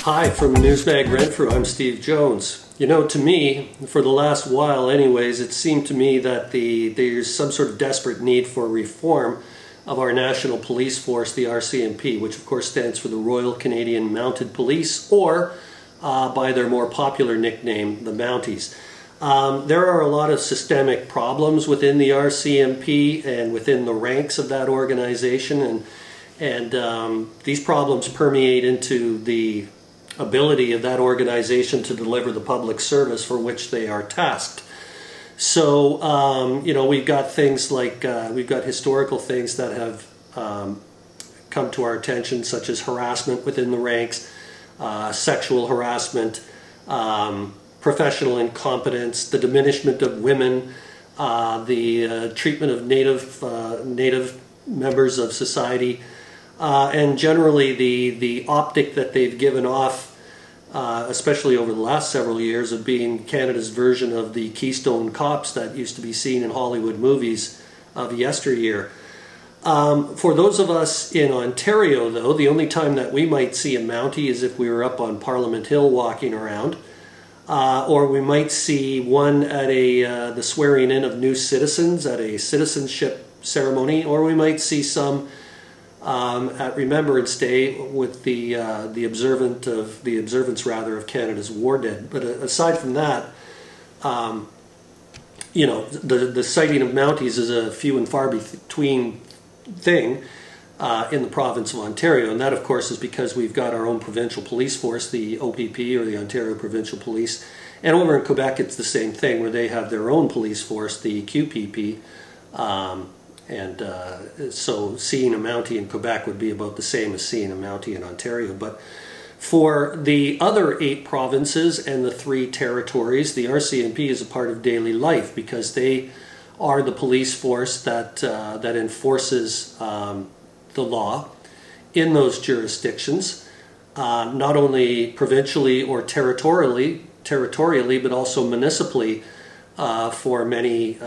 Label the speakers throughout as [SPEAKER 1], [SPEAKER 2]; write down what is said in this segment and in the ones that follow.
[SPEAKER 1] Hi, from Newsmag Renfrew, I'm Steve Jones. You know, to me, for the last while anyways, it seemed to me that there's some sort of desperate need for reform of our national police force, the RCMP, which of course stands for the Royal Canadian Mounted Police, or by their more popular nickname, the Mounties. There are a lot of systemic problems within the RCMP and within the ranks of that organization, and these problems permeate into the ability of that organization to deliver the public service for which they are tasked. So, you know, we've got things like, we've got historical things that have come to our attention, such as harassment within the ranks, sexual harassment, professional incompetence, the diminishment of women, the treatment of native members of society, and generally the optic that they've given off, especially over the last several years, of being Canada's version of the Keystone Cops that used to be seen in Hollywood movies of yesteryear. For those of us in Ontario, though, the only time that we might see a Mountie is if we were up on Parliament Hill walking around, or we might see one at the swearing in of new citizens at a citizenship ceremony, or we might see some at Remembrance Day with the observance of Canada's war dead. But aside from that, you know, the sighting of Mounties is a few and far between thing in the province of Ontario, and that of course is because we've got our own provincial police force, the OPP, or the Ontario Provincial Police, and over in Quebec it's the same thing, where they have their own police force, the QPP. So seeing a Mountie in Quebec would be about the same as seeing a Mountie in Ontario. But for the other 8 provinces and the 3 territories, the RCMP is a part of daily life because they are the police force that enforces the law in those jurisdictions, not only provincially or territorially, but also municipally for many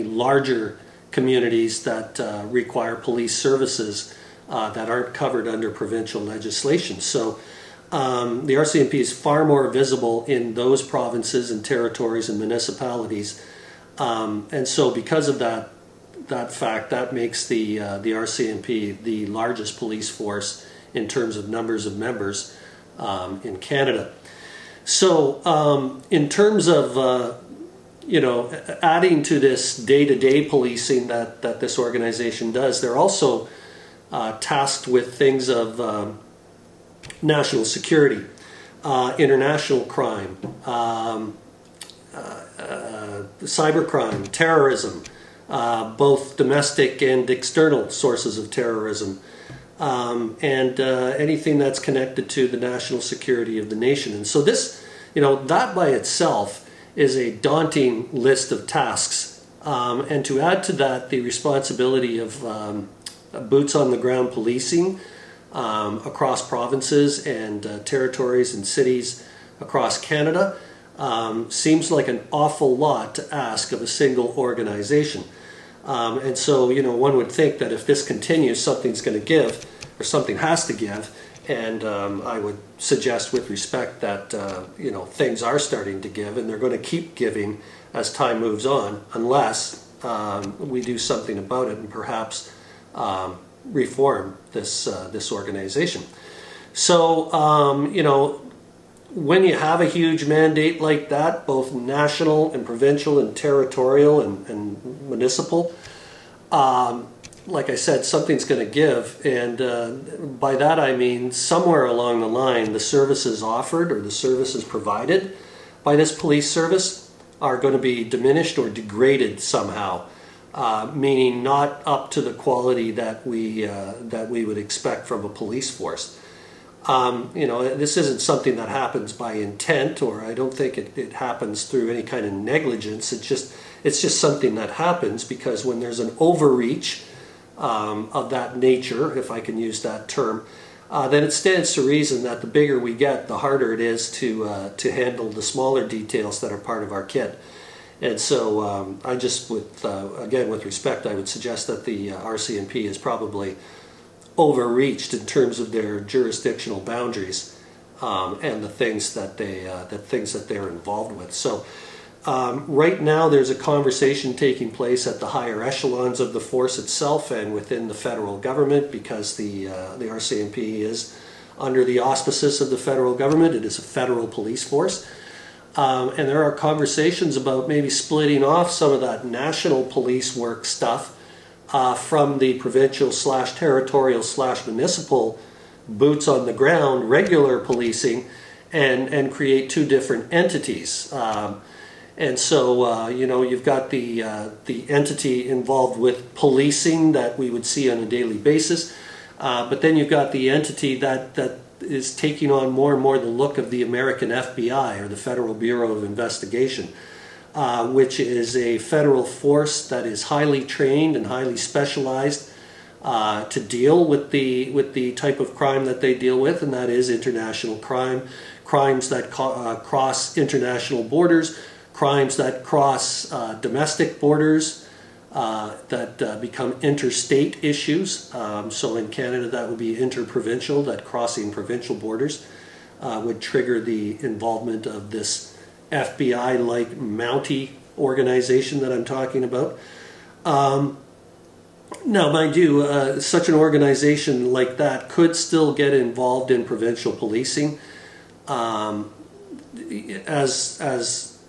[SPEAKER 1] larger communities that require police services that aren't covered under provincial legislation. So the RCMP is far more visible in those provinces and territories and municipalities, and so because of that fact, that makes the RCMP the largest police force in terms of numbers of members in Canada. So in terms of you know, adding to this day-to-day policing that this organization does, they're also tasked with things of national security, international crime, cybercrime, terrorism, both domestic and external sources of terrorism, and anything that's connected to the national security of the nation. And so this, you know, that by itself is a daunting list of tasks, and to add to that the responsibility of boots on the ground policing across provinces and territories and cities across Canada seems like an awful lot to ask of a single organization. And so, you know, one would think that if this continues, something's going to give, or something has to give. And I would suggest with respect that, you know, things are starting to give, and they're going to keep giving as time moves on, unless we do something about it and perhaps reform this organization. So, you know, when you have a huge mandate like that, both national and provincial and territorial and municipal, like I said, something's going to give, and by that I mean somewhere along the line the services offered or the services provided by this police service are going to be diminished or degraded somehow, meaning not up to the quality that we would expect from a police force. You know, this isn't something that happens by intent, or I don't think it happens through any kind of negligence. It's just something that happens because when there's an overreach of that nature, if I can use that term, then it stands to reason that the bigger we get, the harder it is to handle the smaller details that are part of our kit. And so I just, again, with respect, I would suggest that the RCMP is probably overreached in terms of their jurisdictional boundaries. and the things that they're involved with. So right now there's a conversation taking place at the higher echelons of the force itself and within the federal government, because the RCMP is under the auspices of the federal government. It is a federal police force. And there are conversations about maybe splitting off some of that national police work stuff from the provincial / territorial / municipal boots on the ground regular policing, and create two different entities. And so you've got the entity involved with policing that we would see on a daily basis, but then you've got the entity that is taking on more and more the look of the American FBI, or the Federal Bureau of Investigation, which is a federal force that is highly trained and highly specialized to deal with the type of crime that they deal with, and that is international crime, crimes that cross international borders, crimes that cross domestic borders, that become interstate issues. So in Canada that would be interprovincial, that crossing provincial borders would trigger the involvement of this FBI-like Mountie organization that I'm talking about. Now, mind you, such an organization like that could still get involved in provincial policing as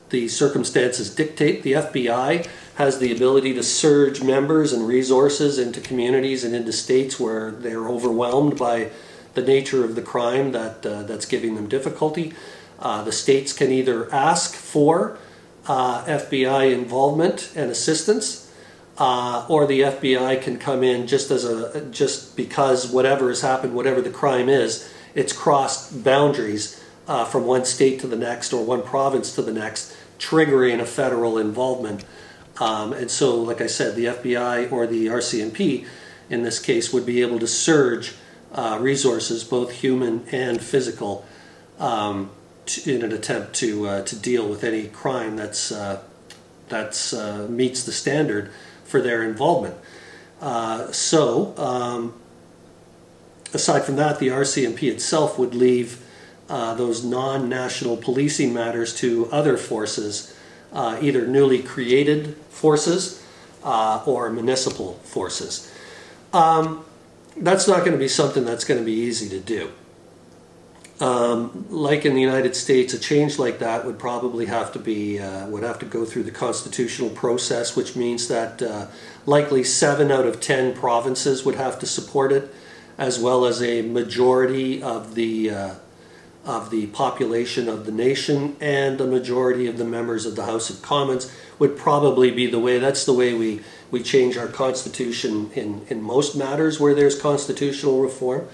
[SPEAKER 1] the circumstances dictate. The FBI has the ability to surge members and resources into communities and into states where they're overwhelmed by the nature of the crime that's giving them difficulty. The states can either ask for FBI involvement and assistance, or the FBI can come in just because whatever has happened, whatever the crime is, it's crossed boundaries from one state to the next or one province to the next, triggering a federal involvement. And so, like I said, the FBI or the RCMP in this case would be able to surge resources, both human and physical, in an attempt to deal with any crime that's meets the standard for their involvement. Aside from that, the RCMP itself would leave those non-national policing matters to other forces, either newly created forces or municipal forces. That's not going to be something that's going to be easy to do. Like in the United States, a change like that would probably have to be would have to go through the constitutional process, which means that likely 7 out of 10 provinces would have to support it, as well as a majority of the population of the nation, and a majority of the members of the House of Commons would probably be the way. That's the way we change our constitution in most matters where there's constitutional reform.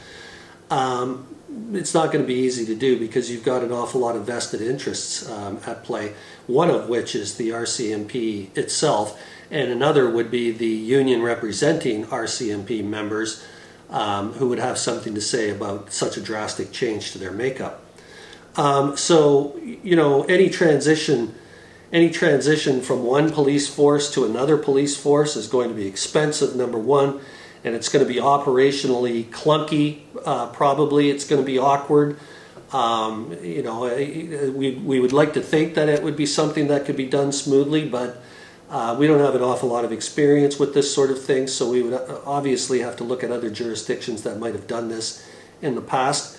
[SPEAKER 1] It's not going to be easy to do because you've got an awful lot of vested interests at play, one of which is the RCMP itself, and another would be the union representing RCMP members who would have something to say about such a drastic change to their makeup. So, any transition from one police force to another police force is going to be expensive, number one, and it's going to be operationally clunky. Probably it's going to be awkward. We would like to think that it would be something that could be done smoothly, but we don't have an awful lot of experience with this sort of thing, so we would obviously have to look at other jurisdictions that might have done this in the past.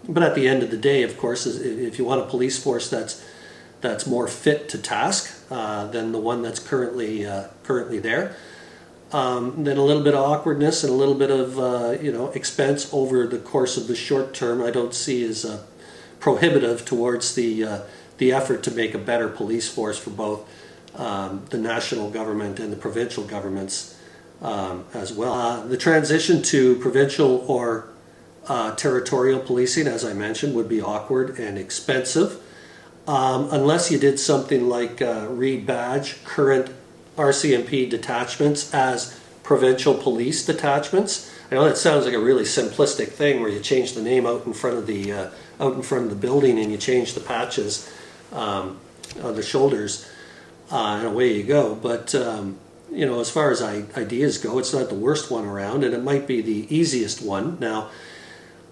[SPEAKER 1] But at the end of the day, of course, if you want a police force that's more fit to task than the one that's currently there, then a little bit of awkwardness and a little bit of expense over the course of the short term I don't see as prohibitive towards the effort to make a better police force for both the national government and the provincial governments as well. The transition to provincial or territorial policing, as I mentioned, would be awkward and expensive unless you did something like rebadge current RCMP detachments as provincial police detachments. I know that sounds like a really simplistic thing where you change the name out in front of the building and you change the patches on the shoulders and away you go. But as far as ideas go, it's not the worst one around, and it might be the easiest one. Now,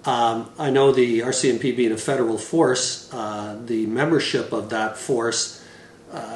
[SPEAKER 1] I know the RCMP being a federal force, the membership of that force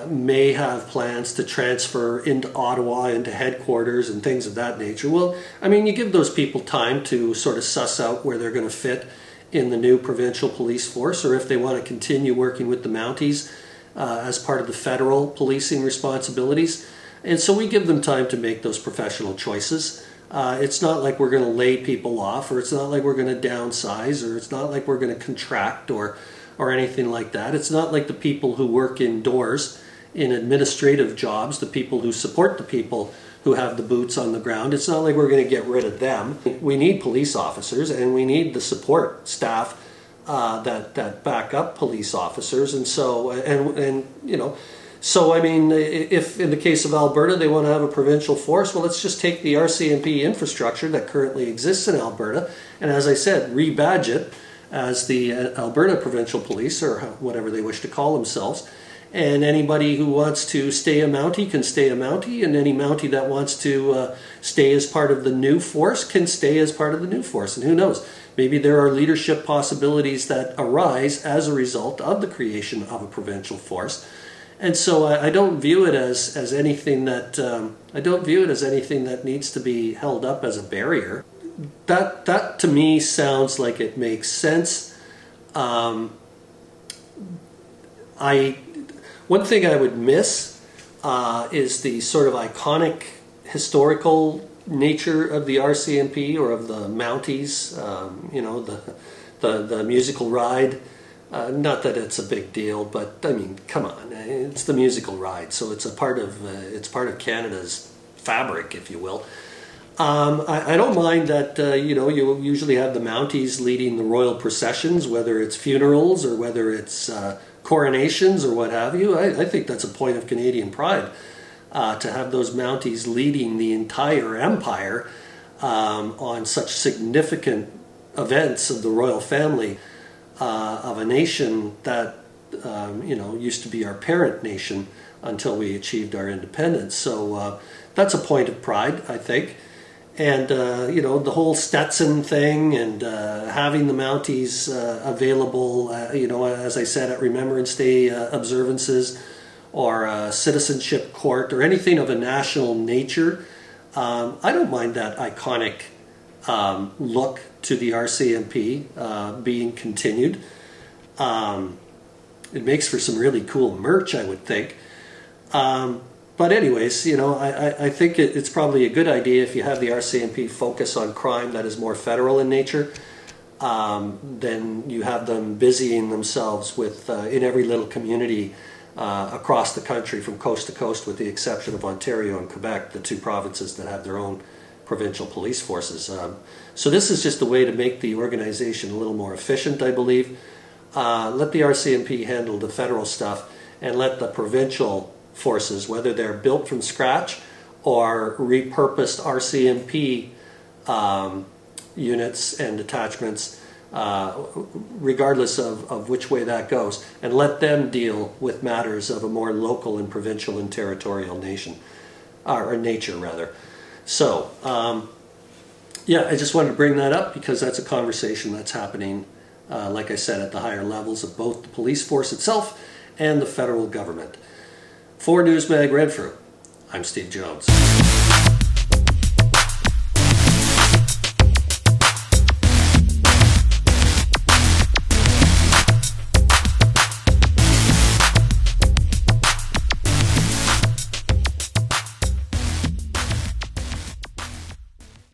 [SPEAKER 1] may have plans to transfer into Ottawa, into headquarters and things of that nature. Well, I mean, you give those people time to sort of suss out where they're going to fit in the new provincial police force, or if they want to continue working with the Mounties as part of the federal policing responsibilities. And so we give them time to make those professional choices. It's not like we're going to lay people off, or it's not like we're going to downsize, or it's not like we're going to contract or anything like that. It's not like the people who work indoors in administrative jobs, the people who support the people who have the boots on the ground. It's not like we're going to get rid of them. We need police officers, and we need the support staff that back up police officers. And so, and you know, so I mean, if in the case of Alberta they want to have a provincial force, well, let's just take the RCMP infrastructure that currently exists in Alberta, and as I said, rebadge it as the Alberta Provincial Police, or whatever they wish to call themselves. And anybody who wants to stay a Mountie can stay a Mountie, and any Mountie that wants to stay as part of the new force can stay as part of the new force. And who knows, maybe there are leadership possibilities that arise as a result of the creation of a provincial force. And so I don't view it as anything that needs to be held up as a barrier. That to me sounds like it makes sense. One thing I would miss is the sort of iconic historical nature of the RCMP or of the Mounties. You know, the musical ride. Not that it's a big deal, but I mean, come on, it's the musical ride, so it's part of Canada's fabric, if you will. I don't mind that, you know, you usually have the Mounties leading the royal processions, whether it's funerals or whether it's coronations or what have you. I think that's a point of Canadian pride to have those Mounties leading the entire empire on such significant events of the royal family of a nation that, you know, used to be our parent nation until we achieved our independence. So that's a point of pride, I think. And, you know, the whole Stetson thing and having the Mounties available, you know, as I said, at Remembrance Day observances or citizenship court or anything of a national nature, I don't mind that iconic look to the RCMP being continued. It makes for some really cool merch, I would think. But anyways, you know, I think it's probably a good idea if you have the RCMP focus on crime that is more federal in nature. Then you have them busying themselves with in every little community across the country from coast to coast, with the exception of Ontario and Quebec, the two provinces that have their own provincial police forces. So this is just a way to make the organization a little more efficient, I believe. Let the RCMP handle the federal stuff, and let the provincial forces, whether they're built from scratch or repurposed RCMP units and detachments, regardless of which way that goes, and let them deal with matters of a more local and provincial and territorial nation, or nature rather. So, yeah, I just wanted to bring that up because that's a conversation that's happening, like I said, at the higher levels of both the police force itself and the federal government. For Newsmag Renfrew, I'm Steve Jones.